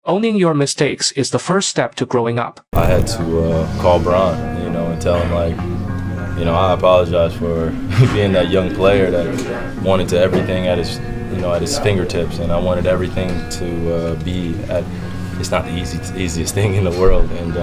Owning your mistakes is the first step to growing up. I had to call Bron, and tell him I apologize for being that young player that wanted to everything at his fingertips, and I wanted everything to be at. It's not the easiest thing in the world, and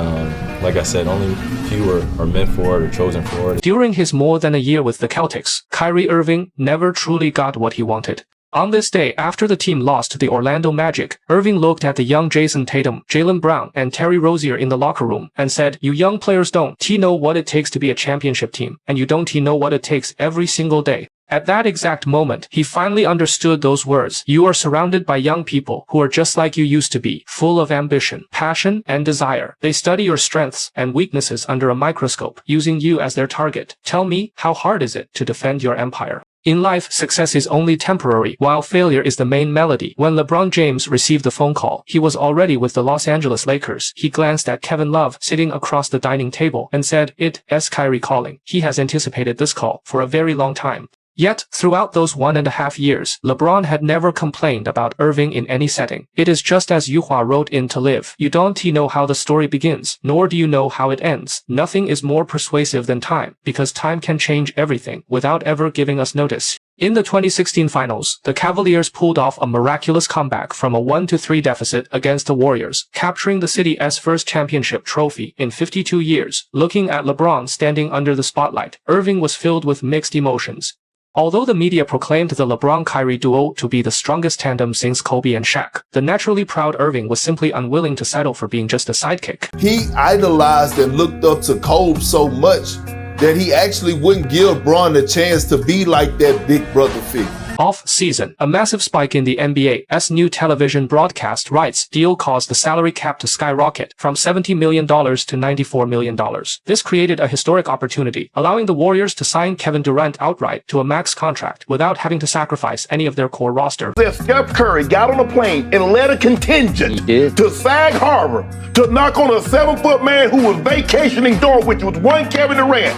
like I said, only few are meant for it or chosen for it. During his more than a year with the Celtics, Kyrie Irving never truly got what he wanted. On this day after the team lost to the Orlando Magic, Irving looked at the young Jason Tatum, Jaylen Brown, and Terry Rozier in the locker room and said, "You young players don't know what it takes to be a championship team, and you don't know what it takes every single day." At that exact moment, he finally understood those words. You are surrounded by young people who are just like you used to be, full of ambition, passion, and desire. They study your strengths and weaknesses under a microscope, using you as their target. Tell me, how hard is it to defend your empire? In life, success is only temporary, while failure is the main melody. When LeBron James received the phone call, he was already with the Los Angeles Lakers. He glanced at Kevin Love sitting across the dining table and said, "It's Kyrie calling." He has anticipated this call for a very long time. Yet, throughout those 1.5 years, LeBron had never complained about Irving in any setting. It is just as Yuhua wrote in To Live. You don't know how the story begins, nor do you know how it ends. Nothing is more persuasive than time, because time can change everything without ever giving us notice. In the 2016 finals, the Cavaliers pulled off a miraculous comeback from a 1-3 deficit against the Warriors, capturing the city's first championship trophy in 52 years. Looking at LeBron standing under the spotlight, Irving was filled with mixed emotions. Although the media proclaimed the LeBron-Kyrie duo to be the strongest tandem since Kobe and Shaq, the naturally proud Irving was simply unwilling to settle for being just a sidekick. He idolized and looked up to Kobe so much that he actually wouldn't give Bron a chance to be like that big brother figure. Off-season, a massive spike in the NBA's new television broadcast rights deal caused the salary cap to skyrocket from $70 million to $94 million. This created a historic opportunity, allowing the Warriors to sign Kevin Durant outright to a max contract without having to sacrifice any of their core roster. If Steph Curry got on a plane and led a contingent to Sag Harbor to knock on a 7-foot man who was vacationing door, which was one Kevin Durant,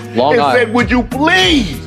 said, "Would you please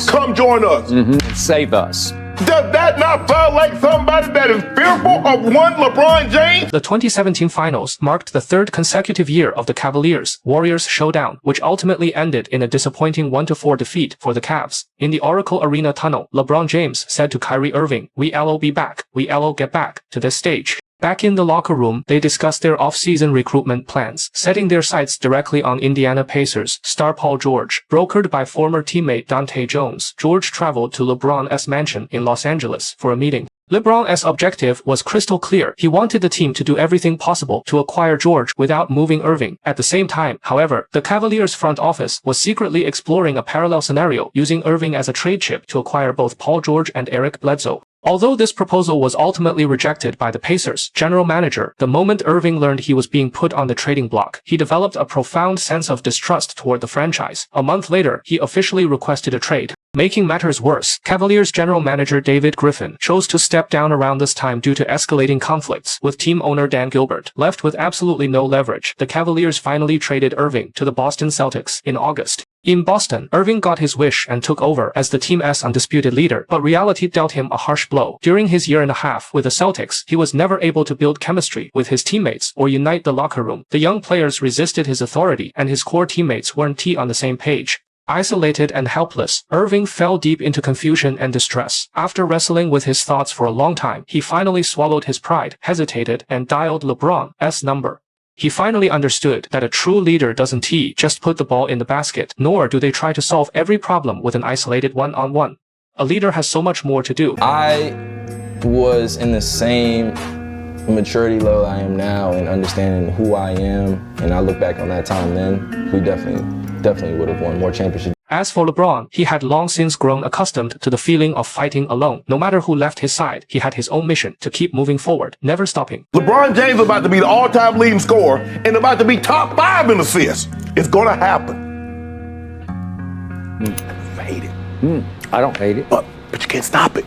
come join us and save us." Does that not sound like somebody that is fearful of one LeBron James? The 2017 finals marked the third consecutive year of the Cavaliers-Warriors showdown, which ultimately ended in a disappointing 1-4 defeat for the Cavs. In the Oracle Arena tunnel, LeBron James said to Kyrie Irving, "We'll be back. We'll get back to this stage." Back in the locker room, they discussed their off-season recruitment plans, setting their sights directly on Indiana Pacers star Paul George. Brokered by former teammate Dante Jones, George traveled to LeBron's mansion in Los Angeles for a meeting. LeBron's objective was crystal clear. He wanted the team to do everything possible to acquire George without moving Irving. At the same time, however, the Cavaliers front office was secretly exploring a parallel scenario, using Irving as a trade chip to acquire both Paul George and Eric Bledsoe. Although this proposal was ultimately rejected by the Pacers' general manager, the moment Irving learned he was being put on the trading block, he developed a profound sense of distrust toward the franchise. A month later, he officially requested a trade. Making matters worse, Cavaliers general manager David Griffin chose to step down around this time due to escalating conflicts with team owner Dan Gilbert. Left with absolutely no leverage, the Cavaliers finally traded Irving to the Boston Celtics in August. In Boston, Irving got his wish and took over as the team's undisputed leader, but reality dealt him a harsh blow. During his year and a half with the Celtics, he was never able to build chemistry with his teammates or unite the locker room. The young players resisted his authority, and his core teammates weren't on the same page. Isolated and helpless, Irving fell deep into confusion and distress. After wrestling with his thoughts for a long time, he finally swallowed his pride, hesitated, and dialed LeBron's number. He finally understood that a true leader doesn't just put the ball in the basket, nor do they try to solve every problem with an isolated one-on-one. A leader has so much more to do. I was in the same maturity level I am now and understanding who I am, and I look back on that time then, we definitely would have won more championships. As for LeBron, he had long since grown accustomed to the feeling of fighting alone. No matter who left his side, he had his own mission to keep moving forward, never stopping. LeBron James is about to be the all-time leading scorer and about to be top 5 in assists. It's gonna happen. I hate it. I don't hate it. But you can't stop it.